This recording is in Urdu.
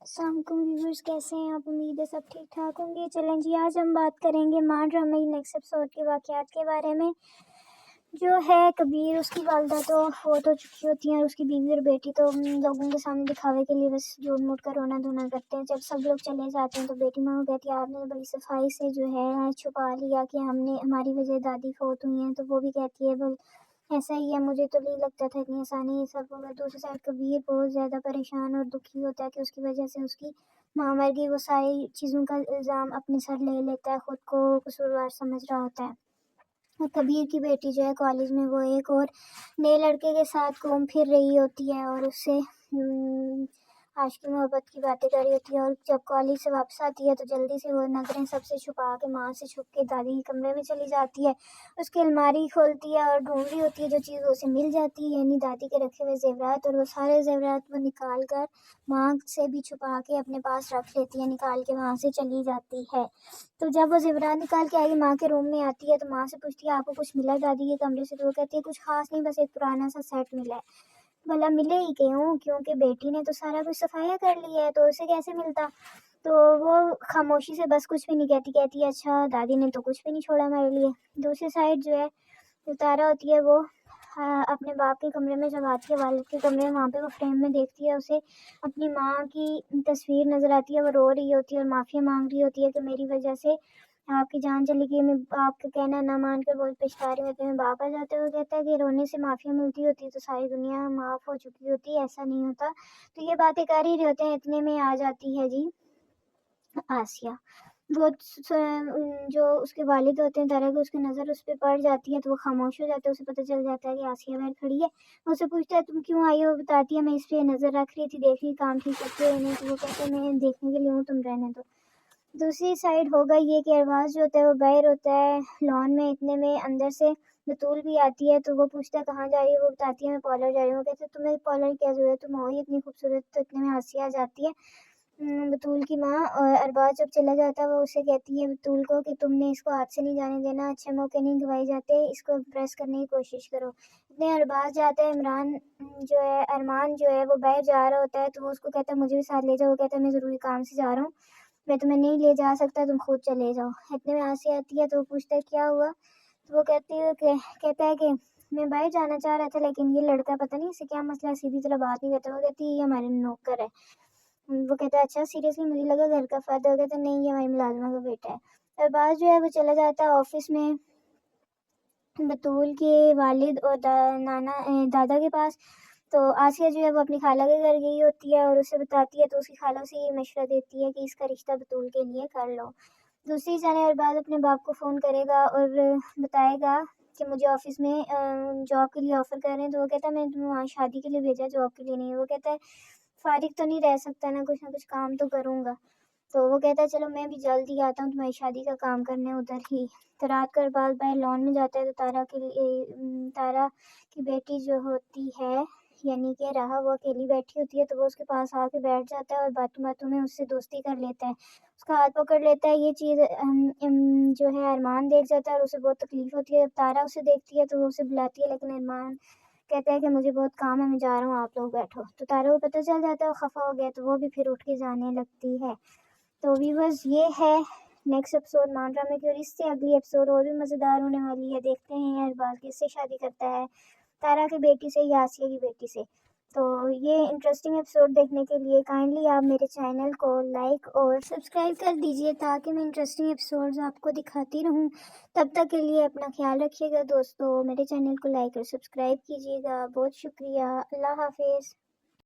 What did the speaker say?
السلام علیکم ویورز، کیسے ہیں آپ؟ امید ہے سب ٹھیک ٹھاک ہوں گے۔ چلیں جی، آج ہم بات کریں گے ماں ڈرامے نیکسٹ ایپیسوڈ کے واقعات کے بارے میں۔ جو ہے کبیر، اس کی والدہ تو فوت ہو چکی ہوتی ہیں اور اس کی بیوی اور بیٹی تو لوگوں کے سامنے دکھاوے کے لیے بس جھوٹ موٹ کر رونا دھونا کرتے ہیں۔ جب سب لوگ چلے جاتے ہیں تو بیٹی ماں کو کہتی ہے آپ نے بڑی صفائی سے جو ہے چھپا لیا کہ ہماری وجہ دادی فوت ہوئی ہیں، تو وہ بھی کہتی ہے بل ایسا ہی ہے، مجھے تو نہیں لگتا تھا اتنی آسانی یہ سب ہوگا۔ دوسری سائڈ کبیر بہت زیادہ پریشان اور دکھی ہوتا ہے کہ اس کی وجہ سے اس کی ماں مر گئی۔ وہ ساری چیزوں کا الزام اپنے سر لے لیتا ہے، خود کو قصوروار سمجھ رہا ہوتا ہے۔ اور کبیر کی بیٹی جو ہے کالج میں وہ ایک اور نئے لڑکے کے ساتھ گھوم پھر رہی ہوتی ہے اور اس سے عاشقی محبت کی باتیں کر رہی ہوتی ہے، اور جب کالج سے واپس آتی ہے تو جلدی سے وہ نظریں سب سے چھپا کے ماں سے چھپ کے دادی کے کمرے میں چلی جاتی ہے۔ اس کی الماری کھولتی ہے اور ڈھونڈ رہی ہوتی ہے جو چیز اسے مل جاتی ہے، یعنی دادی کے رکھے ہوئے زیورات، اور وہ سارے زیورات وہ نکال کر ماں سے بھی چھپا کے اپنے پاس رکھ لیتی ہے، نکال کے وہاں سے چلی جاتی ہے۔ تو جب وہ زیورات نکال کے آئی ماں کے روم میں آتی ہے تو ماں سے پوچھتی ہے آپ کو کچھ ملا دادی کے کمرے سے؟ تو وہ کہتی ہے کچھ خاص نہیں، بس ایک پرانا سا سیٹ ملا ہے۔ بھلا ملے ہی کیوں؟ کیونکہ بیٹی نے تو سارا کچھ صفایا کر لیا ہے، تو اسے کیسے ملتا؟ تو وہ خاموشی سے بس کچھ بھی نہیں کہتی ہے اچھا دادی نے تو کچھ بھی نہیں چھوڑا ہمارے لیے۔ دوسری سائڈ جو ہے تارا ہوتی ہے، وہ اپنے باپ کے کمرے میں جب آتی ہے، والد کے کمرے میں، وہاں پہ وہ فریم میں دیکھتی ہے، اسے اپنی ماں کی تصویر نظر آتی ہے، وہ رو رہی ہوتی ہے اور معافی مانگ رہی ہوتی ہے کہ میری وجہ سے آپ کی جان چلی گئی، میں آپ کا کہنا نہ مان کر بہت پچھتا رہی ہوتی ہے۔ میں باپ آ جاتے ہوئے کہتا ہے کہ رونے سے معافی ملتی ہوتی تو ساری دنیا معاف ہو چکی ہوتی، ایسا نہیں ہوتا۔ تو یہ باتیں کر ہی رہے ہوتے ہیں، اتنے میں آ جاتی ہے جی آسیہ۔ وہ جو اس کے والد ہوتے ہیں طارق، اس کی نظر اس پہ پڑ جاتی ہے تو وہ خاموش ہو جاتا ہے، اسے پتہ چل جاتا ہے کہ آسیہ باہر کھڑی ہے۔ وہ اسے پوچھتا ہے تم کیوں آئی ہو؟ وہ بتاتی ہے میں اس پہ نظر رکھ رہی تھی، دیکھ رہی کام ٹھیک کرتے رہنے۔ تو وہ کہتے ہیں میں دیکھنے کے لیے ہوں، تم رہنے دو۔ دوسری سائڈ ہوگا یہ کہ ارباز جو ہوتا ہے وہ باہر ہوتا ہے لان میں، اتنے میں اندر سے بطول بھی آتی ہے تو وہ پوچھتا ہے کہاں جا رہی ہے؟ وہ بتاتی ہے میں پارلر جا رہی ہوں۔ وہ کہتے ہیں تمہیں پارلر کی کیا ضرورت، تم ہو ہی اتنی خوبصورت۔ تو اتنے میں آسیہ آ جاتی ہے، بطول کی ماں، اور ارباز جب چلا جاتا ہے وہ اسے کہتی ہے بطول کو کہ تم نے اس کو ہاتھ سے نہیں جانے دینا، اچھے موقع نہیں گنوائے جاتے، اس کو امپریس کرنے کی کوشش کرو۔ اتنے ارباز جاتا ہے، ارمان جو ہے وہ باہر جا رہا ہوتا ہے تو وہ اس کو کہتا ہے مجھے بھی ساتھ لے جاؤ۔ وہ کہتا ہے میں ضروری کام سے جا رہا ہوں، میں تمہیں نہیں لے جا سکتا، تم خود چلے جاؤ۔ اتنے میں آسیہ آتی ہے تو وہ پوچھتا ہے کیا ہوا؟ تو وہ کہتا ہے کہ میں باہر جانا چاہ رہا تھا لیکن یہ لڑکا پتہ نہیں اسے کیا مسئلہ ہے، سیدھی طرح بات نہیں کرتا۔ وہ کہتی ہے یہ ہمارے نوکر ہے۔ وہ کہتا ہے اچھا سیریسلی، مجھے لگا گھر کا فرد ہے۔ وہ کہتا ہے نہیں، یہ ہماری ملازمہ کا بیٹا ہے۔ ارباز جو ہے وہ چلا جاتا ہے آفس میں بطول کے والد اور دادا کے پاس۔ تو آسیہ جو ہے وہ اپنی خالہ کے گھر گئی ہوتی ہے اور اسے بتاتی ہے تو اس کی خالہ سے یہ مشورہ دیتی ہے کہ اس کا رشتہ بطول کے لیے کر لو۔ دوسری جانب ارباز اپنے باپ کو فون کرے گا اور بتائے گا کہ مجھے آفس میں جاب کے لیے آفر کر رہے ہیں۔ تو وہ کہتا ہے میں نے تمہیں وہاں شادی کے لیے بھیجا، جاب کے لیے نہیں۔ وہ کہتا ہے فارغ تو نہیں رہ سکتا نا، کچھ نہ کچھ کام تو کروں گا۔ تو وہ کہتا ہے چلو میں بھی جلد ہی آتا ہوں تمہاری شادی کا کام کرنے ادھر ہی۔ تو رات کو ارباز باہر لان میں جاتا ہے تو تارا کی بیٹی جو ہوتی ہے یعنی کہ راہا، وہ اکیلی بیٹھی ہوتی ہے تو وہ اس کے پاس آ کے بیٹھ جاتا ہے اور باتوں میں اس سے دوستی کر لیتا ہے، اس کا ہاتھ پکڑ لیتا ہے۔ یہ چیز جو ہے ارمان دیکھ جاتا ہے اور اسے بہت تکلیف ہوتی ہے۔ جب تارا اسے دیکھتی ہے تو وہ اسے بلاتی ہے لیکن ارمان کہتا ہے کہ مجھے بہت کام ہے، میں جا رہا ہوں، آپ لوگ بیٹھو۔ تو تارا کو پتہ چل جاتا ہے، وہ خفا ہو گیا تو وہ بھی پھر اٹھ کے جانے لگتی ہے۔ تو ویورز یہ ہے نیکسٹ ایپیسوڈ مان ڈرامے کی، اور اس سے اگلی ایپیسوڈ اور بھی مزیدار ہونے والی ہے۔ دیکھتے ہیں ارباز کس سے شادی کرتا ہے، تارا کی بیٹی سے یا آسیہ کی بیٹی سے۔ تو یہ انٹرسٹنگ ایپیسوڈ دیکھنے کے لیے کائنڈلی آپ میرے چینل کو لائک اور سبسکرائب کر دیجیے تاکہ میں انٹرسٹنگ ایپیسوڈز آپ کو دکھاتی رہوں۔ تب تک کے لیے اپنا خیال رکھیے گا دوستو، میرے چینل کو لائک اور سبسکرائب کیجیے گا۔ بہت شکریہ، اللہ حافظ۔